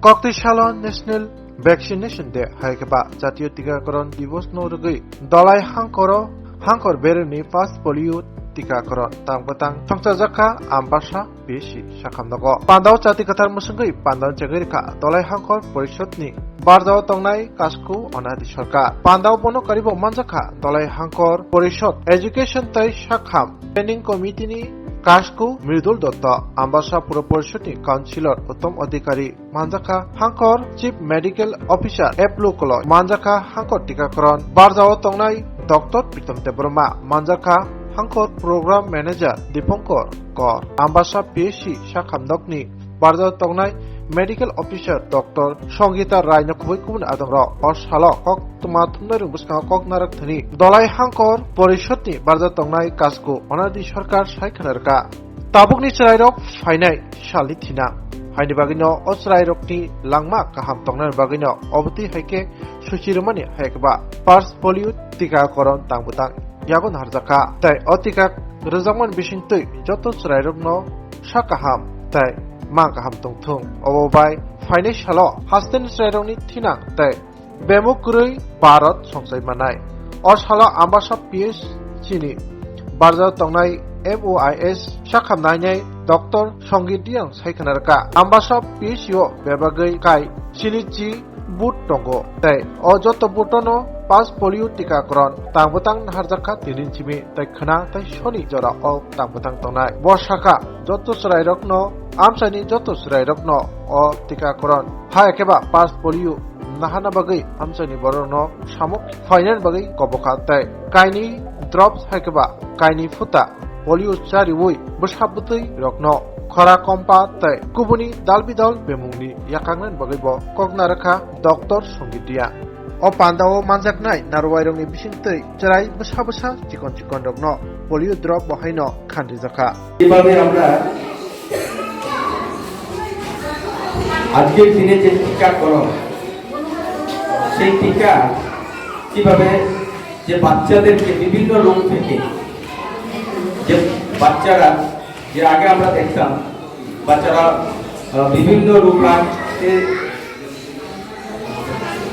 ককটিশালা national vaccination day হাইকেবা জাতীয় টিকাকরণ দিবস নরগৈ দলাই হাংকর বেরনি ফার্স্ট পোলিও টিকাকরণ তাংবাতাং সংসাজাখা আমবাসা বেশি সাখামনগো পান্দাও জাতি কাতার মুসুঙ্গৈ পান্দাও জাগैरखा দলাই হাংকর পরিষদনি বারজাও তংনাই কাসকু অনাদি সরকার পান্দাও বনো কারিব মানজাখা দলাই হাংকর পরিষদ এডুকেশন তাই সাখাম ট্রেনিং কমিটিনি কাসকু মৃদুল দত্ত আমবাসা পুর পরিষদনি কাউন্সিলর উত্তম অধিকারী মানজাখা হাংকর চিফ মেডিকেল অফিসার এপ্লুকল মানজাখা হাংকর টিকাকরণ বারজাও তংনাই ডক্টর প্রীতম দেববর্মা মানজাখা হাংকর programme manager Dipankar Kar Ambassa PSC সাখামদকনি বারজাও তংনাই medical officer doctor Sangita Roy নখুबै কুবुन आदंर असालो कक तुमा थुमनाय रुंबुसका कक नारक थनि दलाई हांकर परिषदनि बारजा तंनाय कासको अनादि सरकार सायखानारका ताबुकनि चरायरक फायनाय सालि थिना हायनि बागिनो अचरायरकनि लांमा काहाम तंनाय बागिनो अबति हायके सुचिरमानि हायकबा फार्स्ट पोलियो टीकाकरण तांबुतां यागन हारजाका ताय अतिका रजामन बिसिंतै जतो चरायरकनो साकाहाम ताय मा गाहाम तंथुं अबाय फाइनेन्सियल हास्टेन चरायरकनि थिनां ताय बेमुकुरै भारत संसाय मानाय असाला आम्बासा पीएस चिनि बारजा तंनाय MOIS साखामनाय डॉक्टर संगीतियां सायखानारका आम्बासा पीएसयो बेबागै काय चिनिची बुट टंगो ताय अजत बुटनो पास पोलियो टीकाकरण तांबतां हारजाखा दिनिचिमि ताय खना ताय सनि जरा अ तांबतां तंनाय बर्षाका जत चरायरकनो आमसानि जत चरायरकनो अ टीकाकरण हायकेबा पास पोलियो नाहाना बागै आमसानि बरनो सामुक फाइनाल बागै कबखा ताय कायनि ड्रप्स हायकेबा कायनि फुटा पोलियो चारिवै बसाबुतै रकनो खरा कम्पा ताय गुबुनि दालबिदाल बेमुंनि याखांनान बागैबो कगनारखा डॉक्टर संगीतिया अ पान्दाव मानजाकनाय नारवायरंनि बिसिंतै चराय बसा बसा चिकन चिकन रकनो पोलियो ड्रप बहायनो खानरिजाखा এভাবে আমরা আজকের দিনে যে টিকাকরণ সেই টিকা কিভাবে যে বাচ্চাদেরকে বিভিন্ন রোগ থেকে যে বাচ্চারা যে আগে আমরা দেখতাম বাচ্চারা বিভিন্ন রোগে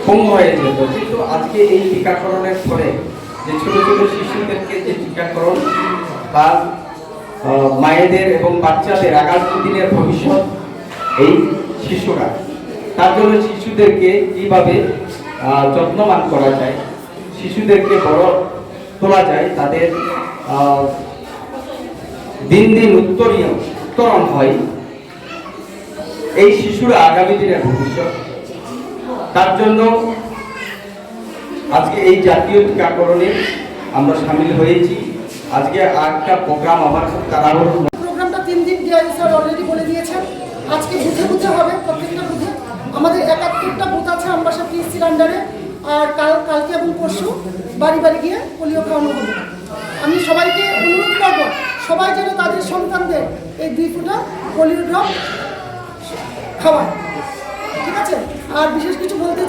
কম হয়ে যেত কিন্তু আজকে এই টিকাকরণের ফলে যে ছোট ছোট শিশুদেরকে যে টিকাকরণ বা মায়েদের এবং বাচ্চাদের আগামী দিনের ভবিষ্যৎ এই শিশুরা তার জন্য শিশুদেরকে কিভাবে যত্নবান করা যায় শিশুদেরকে বড় তোলা যায় তাদের দিন দিন উত্তরণ হয় এই শিশুরা আগামী দিনের ভবিষ্যৎ তার জন্য আজকে এই জাতীয় টিকাকরণে আমরা সামিল হয়েছি আজকে একটা প্রোগ্রাম আমার খুব তাড়াহুড়ো প্রোগ্রামটা 3 দিন ডিআই স্যার অলরেডি বলে দিয়েছেন আজকে বুথে বুথে হবে প্রত্যেকটা বুথে আমাদের 71টা বুথ আছে আমবাসা পিএসসির আন্ডারে আর কালকে এবং পরশু বাড়ি বাড়ি গিয়ে পোলিও খাওয়ানো হবে আমি সবাইকে অনুরোধ করব সবাই যেন তাদের সন্তানদের এই 2 ফোঁটা পোলিও ড্রপ খাওয়ায় ঠিক আছে আর বিশেষ কিছু বলতে